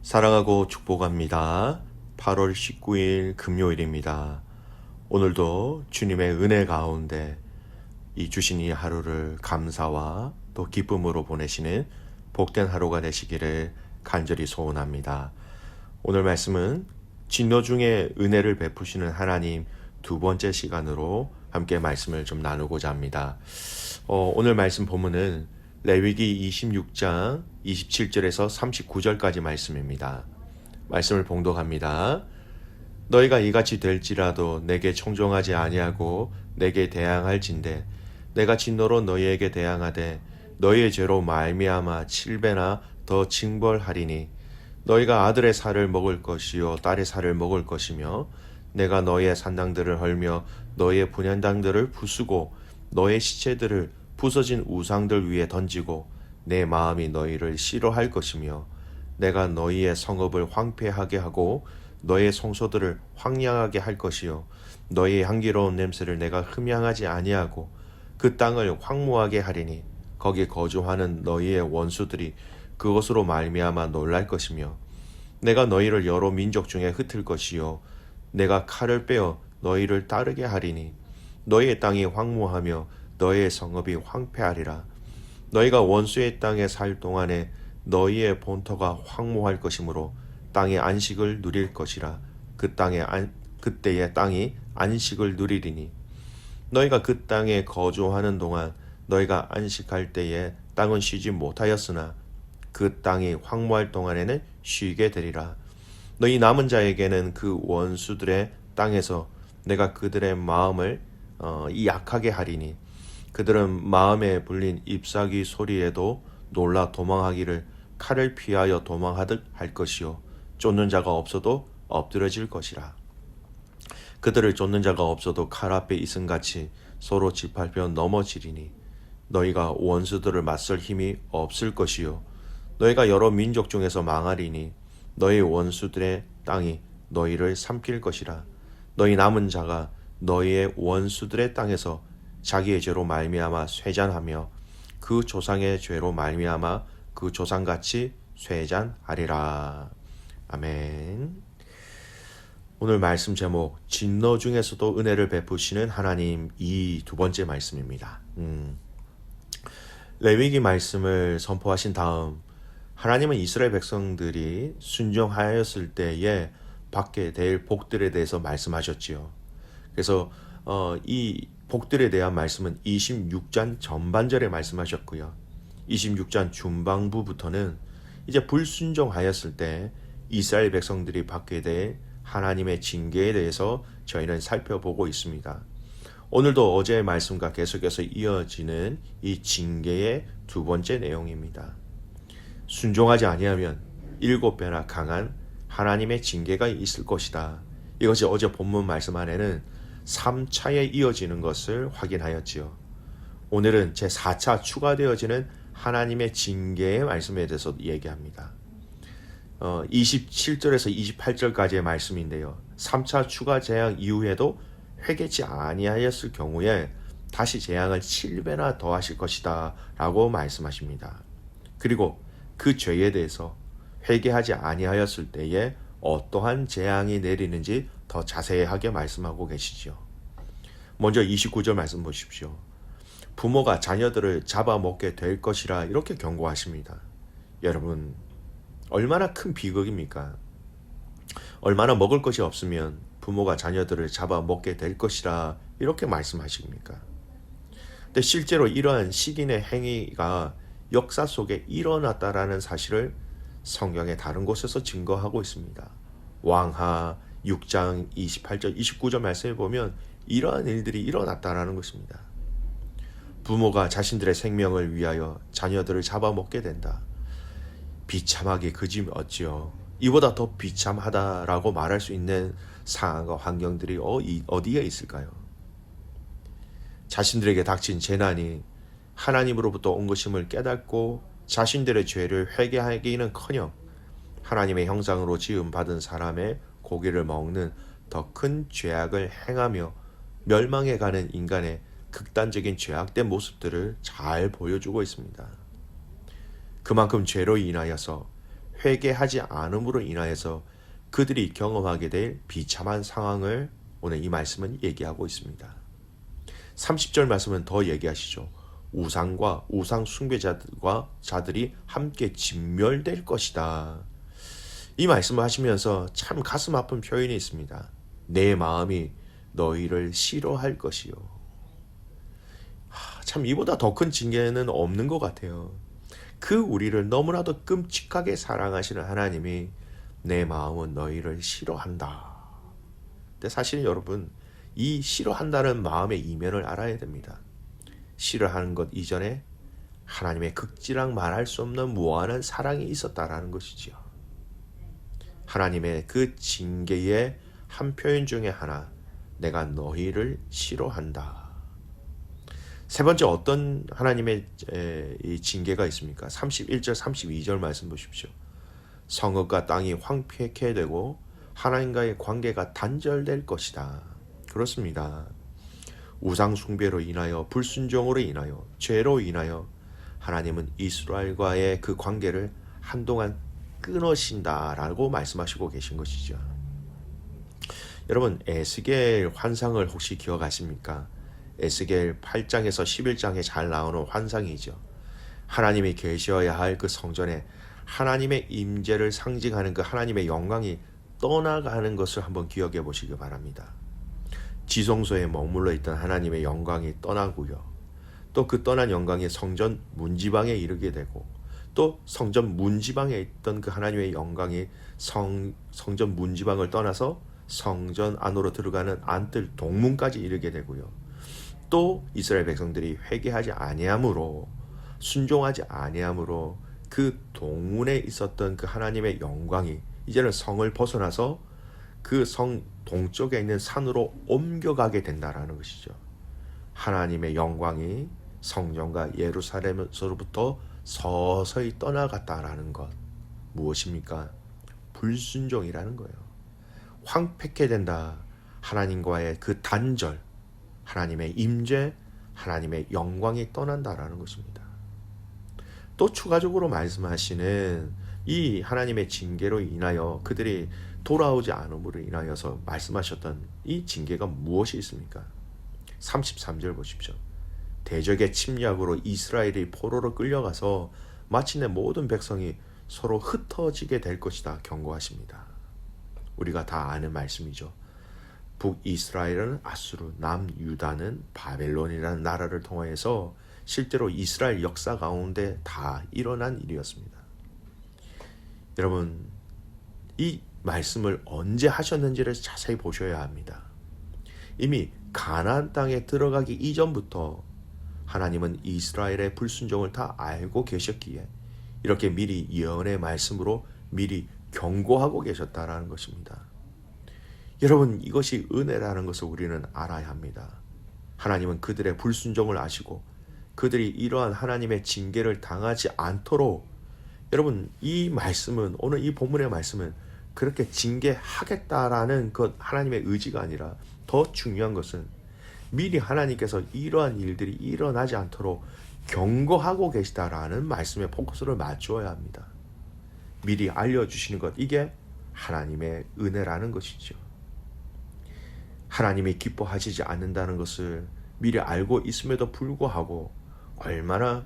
사랑하고 축복합니다. 8월 19일 금요일입니다. 오늘도 주님의 은혜 가운데 이 주신 이 하루를 감사와 또 기쁨으로 보내시는 복된 하루가 되시기를 간절히 소원합니다. 오늘 말씀은 진노 중에 은혜를 베푸시는 하나님 두 번째 시간으로 함께 말씀을 좀 나누고자 합니다. 오늘 말씀 본문은 레위기 26장 27절에서 39절까지 말씀입니다. 말씀을 봉독합니다. 너희가 이같이 될지라도 내게 청종하지 아니하고 내게 대항할진대 내가 진노로 너희에게 대항하되 너희의 죄로 말미암아 7배나 더 징벌하리니 너희가 아들의 살을 먹을 것이요 딸의 살을 먹을 것이며 내가 너희의 산당들을 헐며 너희의 분향당들을 부수고 너희의 시체들을 부서진 우상들 위에 던지고 내 마음이 너희를 싫어할 것이며 내가 너희의 성읍을 황폐하게 하고 너희의 성소들을 황량하게 할 것이요 너희의 향기로운 냄새를 내가 흠향하지 아니하고 그 땅을 황무하게 하리니 거기 거주하는 너희의 원수들이 그것으로 말미암아 놀랄 것이며 내가 너희를 여러 민족 중에 흩을 것이요 내가 칼을 빼어 너희를 따르게 하리니 너희의 땅이 황무하며 너희의 성읍이 황폐하리라. 너희가 원수의 땅에 살 동안에 너희의 본토가 황무할 것이므로 땅의 안식을 누릴 것이라. 그때의 땅이 안식을 누리리니 너희가 그 땅에 거주하는 동안 너희가 안식할 때에 땅은 쉬지 못하였으나 그 땅이 황무할 동안에는 쉬게 되리라. 너희 남은 자에게는 그 원수들의 땅에서 내가 그들의 마음을 약하게 하리니 그들은 마음에 불린 잎사귀 소리에도 놀라 도망하기를 칼을 피하여 도망하듯 할 것이요 쫓는 자가 없어도 엎드러질 것이라. 그들을 쫓는 자가 없어도 칼 앞에 있음같이 서로 짓밟혀 넘어지리니 너희가 원수들을 맞설 힘이 없을 것이요 너희가 여러 민족 중에서 망하리니 너희 원수들의 땅이 너희를 삼킬 것이라. 너희 남은 자가 너희의 원수들의 땅에서 자기의 죄로 말미암아 쇠잔하며 그 조상의 죄로 말미암아 그 조상같이 쇠잔하리라. 아멘. 오늘 말씀 제목 진노 중에서도 은혜를 베푸시는 하나님 이 두 번째 말씀입니다. 레위기 말씀을 선포하신 다음 하나님은 이스라엘 백성들이 순종하였을 때에 받게 될 복들에 대해서 말씀하셨지요. 그래서 이 복들에 대한 말씀은 26장 전반절에 말씀하셨고요. 26장 중반부부터는 이제 불순종하였을 때 이스라엘 백성들이 받게 될 하나님의 징계에 대해서 저희는 살펴보고 있습니다. 오늘도 어제의 말씀과 계속해서 이어지는 이 징계의 두 번째 내용입니다. 순종하지 아니하면 7배나 강한 하나님의 징계가 있을 것이다. 이것이 어제 본문 말씀 안에는 3차에 이어지는 것을 확인하였지요. 오늘은 제4차 추가되어지는 하나님의 징계의 말씀에 대해서 얘기합니다. 27절에서 28절까지의 말씀인데요. 3차 추가 재앙 이후에도 회개치 아니하였을 경우에 다시 재앙을 7배나 더하실 것이다 라고 말씀하십니다. 그리고 그 죄에 대해서 회개하지 아니하였을 때에 어떠한 재앙이 내리는지 더 자세하게 말씀하고 계시죠. 먼저 29절 말씀 보십시오. 부모가 자녀들을 잡아먹게 될 것이라 이렇게 경고하십니다. 여러분 얼마나 큰 비극입니까? 얼마나 먹을 것이 없으면 부모가 자녀들을 잡아먹게 될 것이라 이렇게 말씀하십니까? 근데 실제로 이러한 식인의 행위가 역사 속에 일어났다라는 사실을 성경의 다른 곳에서 증거하고 있습니다. 왕하 6장 28절 29절 말씀에 보면 이러한 일들이 일어났다라는 것입니다. 부모가 자신들의 생명을 위하여 자녀들을 잡아먹게 된다. 비참하게 그지 없지요. 이보다 더 비참하다라고 말할 수 있는 상황과 환경들이 어디에 있을까요? 자신들에게 닥친 재난이 하나님으로부터 온 것임을 깨닫고 자신들의 죄를 회개하기는커녕 하나님의 형상으로 지음받은 사람의 고기를 먹는 더 큰 죄악을 행하며 멸망해 가는 인간의 극단적인 죄악된 모습들을 잘 보여주고 있습니다. 그만큼 죄로 인하여서 회개하지 않음으로 인하여서 그들이 경험하게 될 비참한 상황을 오늘 이 말씀은 얘기하고 있습니다. 30절 말씀은 더 얘기하시죠. 우상과 우상 숭배자들과 자들이 함께 진멸될 것이다. 이 말씀을 하시면서 참 가슴 아픈 표현이 있습니다. 내 마음이 너희를 싫어할 것이요. 참 이보다 더 큰 징계는 없는 것 같아요. 그 우리를 너무나도 끔찍하게 사랑하시는 하나님이 내 마음은 너희를 싫어한다. 근데 사실 여러분, 이 싫어한다는 마음의 이면을 알아야 됩니다. 싫어하는 것 이전에 하나님의 극지랑 말할 수 없는 무한한 사랑이 있었다라는 것이지요. 하나님의 그 징계의 한 표현 중에 하나, 내가 너희를 싫어한다. 세 번째 어떤 하나님의 이 징계가 있습니까? 31절 32절 말씀 보십시오. 성읍과 땅이 황폐케 되고 하나님과의 관계가 단절될 것이다. 그렇습니다. 우상 숭배로 인하여, 불순종으로 인하여, 죄로 인하여 하나님은 이스라엘과의 그 관계를 한동안 끊으신다라고 말씀하시고 계신 것이죠. 여러분, 에스겔 환상을 혹시 기억하십니까? 에스겔 8장에서 11장에 잘 나오는 환상이죠. 하나님이 계셔야 할 그 성전에 하나님의 임재를 상징하는 그 하나님의 영광이 떠나가는 것을 한번 기억해 보시기 바랍니다. 지성소에 머물러 있던 하나님의 영광이 떠나고요. 또 그 떠난 영광이 성전 문지방에 이르게 되고, 또 성전 문지방에 있던 그 하나님의 영광이 성전 문지방을 떠나서 성전 안으로 들어가는 안뜰 동문까지 이르게 되고요. 또 이스라엘 백성들이 회개하지 아니함으로, 순종하지 아니함으로 그 동문에 있었던 그 하나님의 영광이 이제는 성을 벗어나서 그 성 동쪽에 있는 산으로 옮겨가게 된다라는 것이죠. 하나님의 영광이 성전과 예루살렘으로부터 서서히 떠나갔다라는 것, 무엇입니까? 불순종이라는 거예요. 황폐케 된다. 하나님과의 그 단절, 하나님의 임재, 하나님의 영광이 떠난다라는 것입니다. 또 추가적으로 말씀하시는 이 하나님의 징계로 인하여 그들이 돌아오지 않음으로 인하여서 말씀하셨던 이 징계가 무엇이 있습니까? 33절 보십시오. 대적의 침략으로 이스라엘이 포로로 끌려가서 마침내 모든 백성이 서로 흩어지게 될 것이다 경고하십니다. 우리가 다 아는 말씀이죠. 북이스라엘은 아수르, 남유다는 바벨론이라는 나라를 통하여서 실제로 이스라엘 역사 가운데 다 일어난 일이었습니다. 여러분, 이 말씀을 언제 하셨는지를 자세히 보셔야 합니다. 이미 가나안 땅에 들어가기 이전부터 하나님은 이스라엘의 불순종을 다 알고 계셨기에 이렇게 미리 예언의 말씀으로 미리 경고하고 계셨다라는 것입니다. 여러분, 이것이 은혜라는 것을 우리는 알아야 합니다. 하나님은 그들의 불순종을 아시고 그들이 이러한 하나님의 징계를 당하지 않도록, 여러분, 이 말씀은, 오늘 이 본문의 말씀은 그렇게 징계하겠다라는 것, 하나님의 의지가 아니라 더 중요한 것은 미리 하나님께서 이러한 일들이 일어나지 않도록 경고하고 계시다라는 말씀에 포커스를 맞추어야 합니다. 미리 알려주시는 것, 이게 하나님의 은혜라는 것이죠. 하나님이 기뻐하시지 않는다는 것을 미리 알고 있음에도 불구하고 얼마나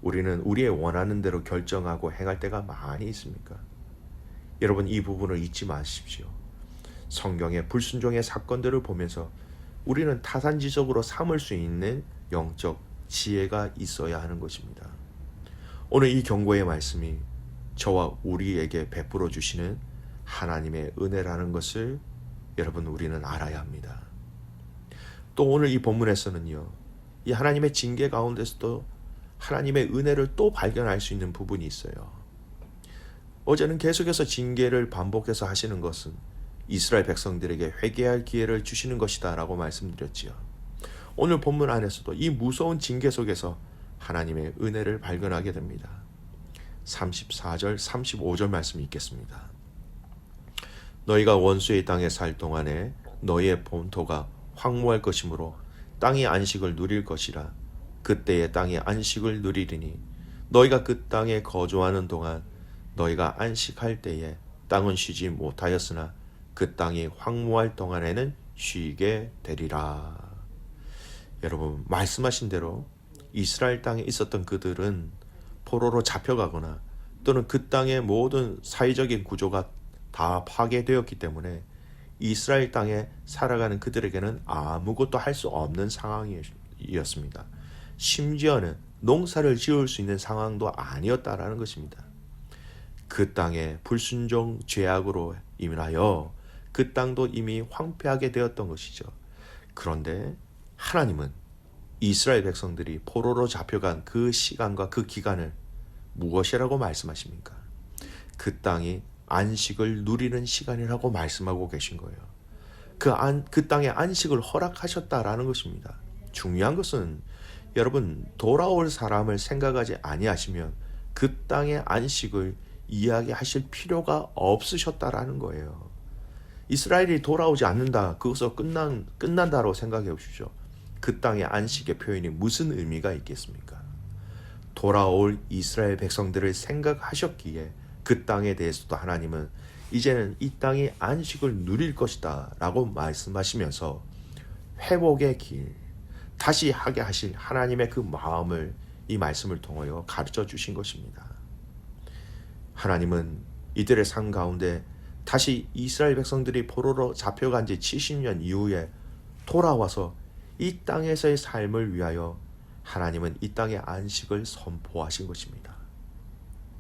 우리는 우리의 원하는 대로 결정하고 행할 때가 많이 있습니까? 여러분, 이 부분을 잊지 마십시오. 성경의 불순종의 사건들을 보면서 우리는 타산지석으로 삼을 수 있는 영적 지혜가 있어야 하는 것입니다. 오늘 이 경고의 말씀이 저와 우리에게 베풀어 주시는 하나님의 은혜라는 것을 여러분, 우리는 알아야 합니다. 또 오늘 이 본문에서는요, 이 하나님의 징계 가운데서도 하나님의 은혜를 또 발견할 수 있는 부분이 있어요. 어제는 계속해서 징계를 반복해서 하시는 것은 이스라엘 백성들에게 회개할 기회를 주시는 것이다 라고 말씀드렸지요. 오늘 본문 안에서도 이 무서운 징계 속에서 하나님의 은혜를 발견하게 됩니다. 34절 35절 말씀이 있겠습니다. 너희가 원수의 땅에 살 동안에 너희의 본토가 황무할 것이므로 땅의 안식을 누릴 것이라. 그때의 땅의 안식을 누리리니 너희가 그 땅에 거주하는 동안 너희가 안식할 때에 땅은 쉬지 못하였으나 그 땅이 황무할 동안에는 쉬게 되리라. 여러분, 말씀하신 대로 이스라엘 땅에 있었던 그들은 포로로 잡혀가거나 또는 그 땅의 모든 사회적인 구조가 다 파괴되었기 때문에 이스라엘 땅에 살아가는 그들에게는 아무것도 할 수 없는 상황이었습니다. 심지어는 농사를 지을 수 있는 상황도 아니었다라는 것입니다. 그 땅에 불순종 죄악으로 인하여 그 땅도 이미 황폐하게 되었던 것이죠. 그런데 하나님은 이스라엘 백성들이 포로로 잡혀간 그 시간과 그 기간을 무엇이라고 말씀하십니까? 그 땅이 안식을 누리는 시간이라고 말씀하고 계신 거예요. 그 땅에 안식을 허락하셨다라는 것입니다. 중요한 것은 여러분, 돌아올 사람을 생각하지 아니하시면 그 땅의 안식을 이야기하실 필요가 없으셨다라는 거예요. 이스라엘이 돌아오지 않는다, 그것으로 끝난다고 생각해 보십시오. 그 땅의 안식의 표현이 무슨 의미가 있겠습니까? 돌아올 이스라엘 백성들을 생각하셨기에 그 땅에 대해서도 하나님은 이제는 이 땅이 안식을 누릴 것이다 라고 말씀하시면서 회복의 길, 다시 하게 하실 하나님의 그 마음을 이 말씀을 통하여 가르쳐 주신 것입니다. 하나님은 이들의 삶 가운데 다시 이스라엘 백성들이 포로로 잡혀간 지 70년 이후에 돌아와서 이 땅에서의 삶을 위하여 하나님은 이 땅의 안식을 선포하신 것입니다.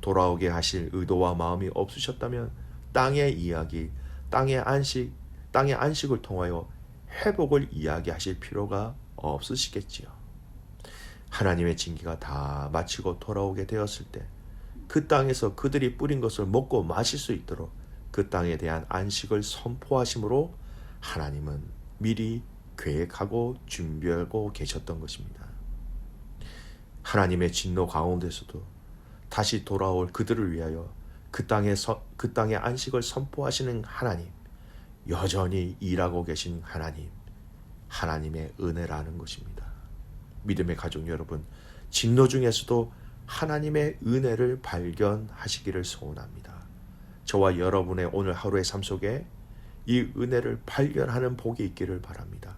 돌아오게 하실 의도와 마음이 없으셨다면 땅의 이야기, 땅의 안식을 통하여 회복을 이야기하실 필요가 없으시겠지요. 하나님의 징계가 다 마치고 돌아오게 되었을 때 그 땅에서 그들이 뿌린 것을 먹고 마실 수 있도록 그 땅에 대한 안식을 선포하심으로 하나님은 미리 계획하고 준비하고 계셨던 것입니다. 하나님의 진노 가운데서도 다시 돌아올 그들을 위하여 그 땅의 안식을 선포하시는 하나님, 여전히 일하고 계신 하나님, 하나님의 은혜라는 것입니다. 믿음의 가족 여러분, 진노 중에서도 하나님의 은혜를 발견하시기를 소원합니다. 저와 여러분의 오늘 하루의 삶 속에 이 은혜를 발견하는 복이 있기를 바랍니다.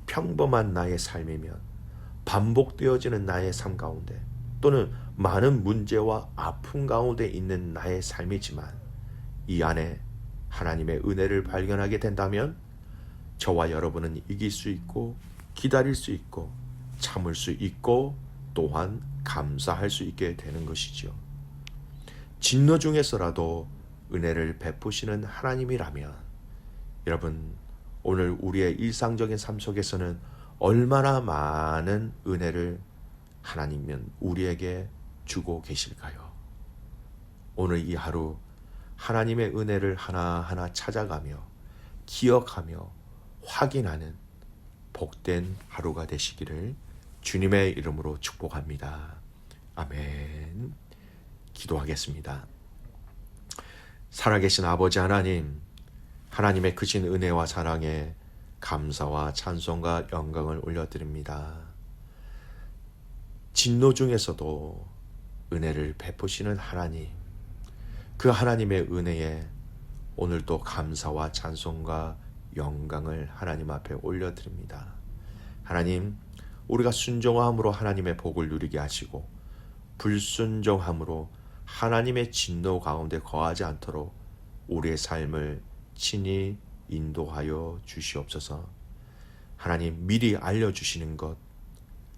평범한 나의 삶이면 반복되어지는 나의 삶 가운데 또는 많은 문제와 아픔 가운데 있는 나의 삶이지만 이 안에 하나님의 은혜를 발견하게 된다면 저와 여러분은 이길 수 있고 기다릴 수 있고 참을 수 있고 또한 감사할 수 있게 되는 것이지요. 진노 중에서라도 은혜를 베푸시는 하나님이라면 여러분, 오늘 우리의 일상적인 삶 속에서는 얼마나 많은 은혜를 하나님은 우리에게 주고 계실까요? 오늘 이 하루 하나님의 은혜를 하나하나 찾아가며 기억하며 확인하는 복된 하루가 되시기를 주님의 이름으로 축복합니다. 아멘. 기도하겠습니다. 살아계신 아버지 하나님, 하나님의 크신 은혜와 사랑에 감사와 찬송과 영광을 올려드립니다. 진노 중에서도 은혜를 베푸시는 하나님, 그 하나님의 은혜에 오늘도 감사와 찬송과 영광을 하나님 앞에 올려드립니다. 하나님, 우리가 순종함으로 하나님의 복을 누리게 하시고 불순종함으로 하나님의 진노 가운데 거하지 않도록 우리의 삶을 친히 인도하여 주시옵소서. 하나님, 미리 알려주시는 것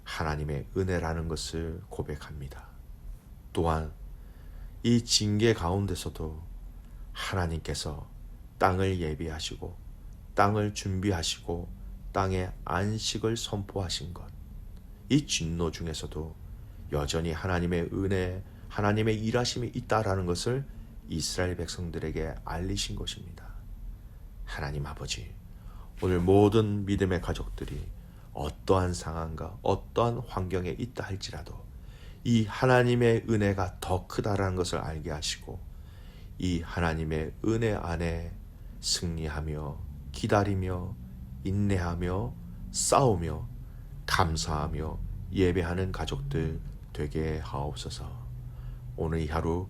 하나님의 은혜라는 것을 고백합니다. 또한 이 징계 가운데서도 하나님께서 땅을 예비하시고 땅을 준비하시고 땅의 안식을 선포하신 것, 이 진노 중에서도 여전히 하나님의 은혜, 하나님의 일하심이 있다라는 것을 이스라엘 백성들에게 알리신 것입니다. 하나님 아버지, 오늘 모든 믿음의 가족들이 어떠한 상황과 어떠한 환경에 있다 할지라도 이 하나님의 은혜가 더 크다라는 것을 알게 하시고 이 하나님의 은혜 안에 승리하며 기다리며 인내하며 싸우며 감사하며 예배하는 가족들 되게 하옵소서. 오늘 이 하루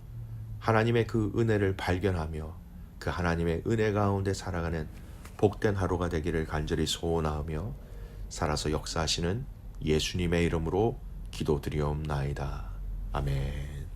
하나님의 그 은혜를 발견하며 그 하나님의 은혜 가운데 살아가는 복된 하루가 되기를 간절히 소원하며 살아서 역사하시는 예수님의 이름으로 기도드리옵나이다. 아멘.